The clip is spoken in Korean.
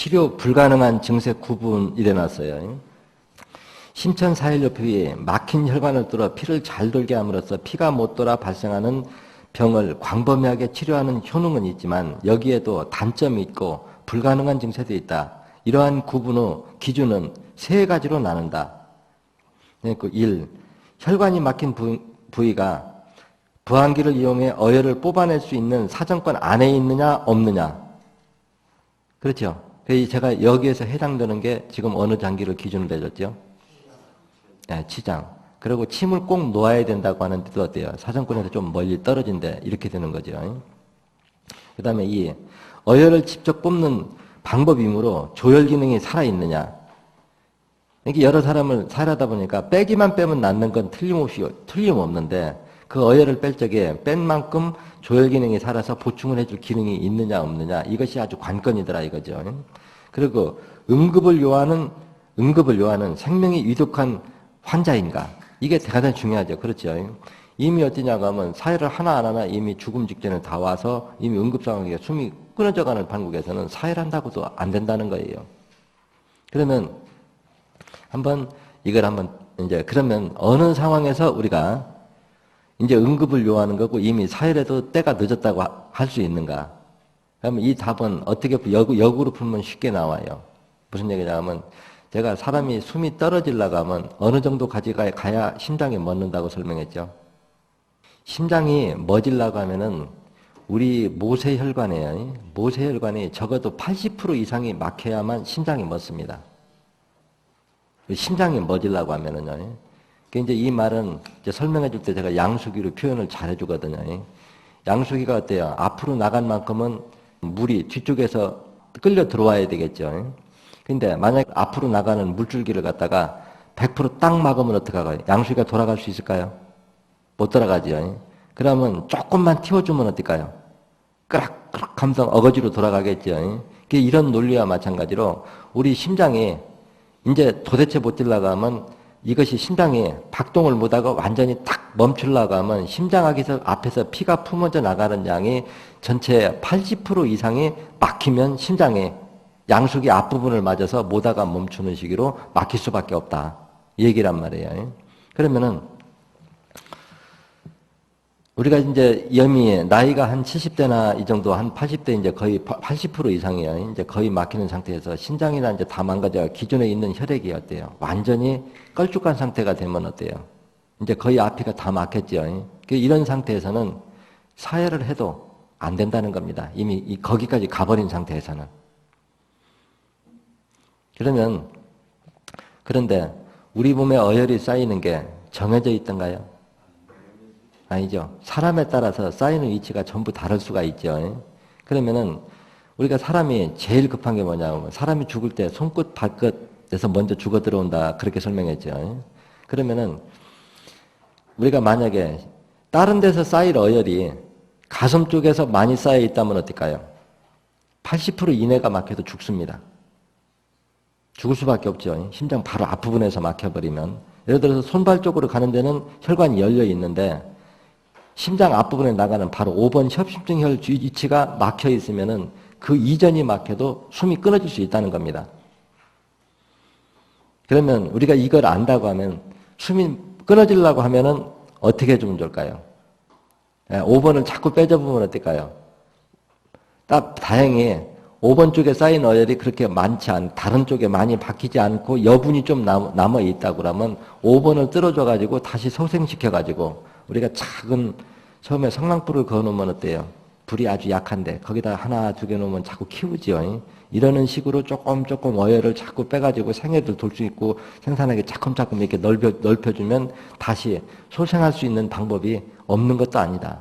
치료 불가능한 증세 구분 일어났어요. 심천사혈요법이 막힌 혈관을 뚫어 피를 잘 돌게 함으로써 피가 못 돌아 발생하는 병을 광범위하게 치료하는 효능은 있지만 여기에도 단점이 있고 불가능한 증세도 있다. 이러한 구분 후 기준은 세 가지로 나눈다. 1. 혈관이 막힌 부위가 부항기를 이용해 어혈을 뽑아낼 수 있는 사정권 안에 있느냐 없느냐. 그렇죠. 제가 여기에서 해당되는 게 지금 어느 장기를 기준으로 해줬죠? 네, 치장. 그리고 침을 꼭 놓아야 된다고 하는데도 어때요? 사정권에서 좀 멀리 떨어진데 이렇게 되는 거죠. 그 다음에 이 어혈을 직접 뽑는 방법이므로 조혈 기능이 살아있느냐. 이렇게 여러 사람을 살아다 보니까 빼기만 빼면 낫는 건 틀림없는데 그 어혈을 뺄 적에 뺀 만큼 조혈 기능이 살아서 보충을 해줄 기능이 있느냐 없느냐 이것이 아주 관건이더라 이거죠. 그리고 응급을 요하는 생명이 위독한 환자인가 이게 대단히 중요하죠. 그렇죠. 이미 어떠냐고 하면 사혈을 하나 안 하나 이미 죽음 직전에 다 와서 이미 응급 상황에 숨이 끊어져가는 판국에서는 사혈한다고도 안 된다는 거예요. 그러면 이제 그러면 어느 상황에서 우리가 이제 응급을 요하는 거고 이미 사혈해도 때가 늦었다고 할 수 있는가? 그러면 이 답은 어떻게 역으로 풀면 쉽게 나와요. 무슨 얘기냐 하면 제가 사람이 숨이 떨어지려고 하면 어느 정도까지 가야 심장이 멎는다고 설명했죠. 심장이 멎으려고 하면은 우리 모세혈관이 적어도 80% 이상이 막혀야만 심장이 멎습니다. 심장이 멎으려고 하면은요. 이제 이 말은 이제 설명해 줄 때 제가 양수기로 표현을 잘 해주거든요. 양수기가 어때요? 앞으로 나간 만큼은 물이 뒤쪽에서 끌려 들어와야 되겠죠. 근데 만약 앞으로 나가는 물줄기를 갖다가 100%딱 막으면 어떡할까요? 양수기가 돌아갈 수 있을까요? 못 돌아가죠. 그러면 조금만 틔워주면 어떨까요? 끄락끄락 하면서 어거지로 돌아가겠죠. 이런 논리와 마찬가지로 우리 심장이 이제 도대체 못 뛰려고 하면 이것이 심장이 박동을 못하고 완전히 딱 멈추려고 하면 심장하기에서 앞에서 피가 품어져 나가는 양이 전체 80% 이상이 막히면 심장에 양수기 앞부분을 맞아서 못하가 멈추는 시기로 막힐 수밖에 없다. 이 얘기란 말이에요. 그러면은 우리가 이제 염이 나이가 한 70대나 이 정도 한 80대 이제 거의 80% 이상이에요. 이제 거의 막히는 상태에서 신장이나 이제 다 망가져 기존에 있는 혈액이 어때요? 완전히 걸쭉한 상태가 되면 어때요? 이제 거의 앞이가 다 막혔죠. 이런 상태에서는 사혈을 해도 안 된다는 겁니다. 이미 거기까지 가버린 상태에서는. 그런데 우리 몸에 어혈이 쌓이는 게 정해져 있던가요? 아니죠. 사람에 따라서 쌓이는 위치가 전부 다를 수가 있죠. 그러면은 우리가 사람이 제일 급한 게 뭐냐면 사람이 죽을 때 손끝 발끝에서 먼저 죽어 들어온다 그렇게 설명했죠. 그러면은 우리가 만약에 다른 데서 쌓일 어혈이 가슴 쪽에서 많이 쌓여 있다면 어떨까요? 80% 이내가 막혀도 죽습니다. 죽을 수밖에 없죠. 심장 바로 앞부분에서 막혀버리면. 예를 들어서 손발 쪽으로 가는 데는 혈관이 열려 있는데 심장 앞부분에 나가는 바로 5번 협심증혈 위치가 막혀 있으면은 그 이전이 막혀도 숨이 끊어질 수 있다는 겁니다. 그러면 우리가 이걸 안다고 하면 숨이 끊어지려고 하면은 어떻게 해주면 좋을까요? 5번을 자꾸 빼줘보면 어떨까요? 딱 다행히 5번 쪽에 쌓인 어혈이 그렇게 많지 다른 쪽에 많이 박히지 않고 여분이 좀 남아 있다고 그러면 5번을 뚫어줘가지고 다시 소생시켜가지고 우리가 작은 처음에 성랑불을 그어놓으면 어때요? 불이 아주 약한데 거기다 하나 두 개 놓으면 자꾸 키우지요. 이러는 식으로 조금 어혈을 자꾸 빼가지고 생애들 돌 수 있고 생산하게 차츰차츰 이렇게 넓혀주면 다시 소생할 수 있는 방법이 없는 것도 아니다.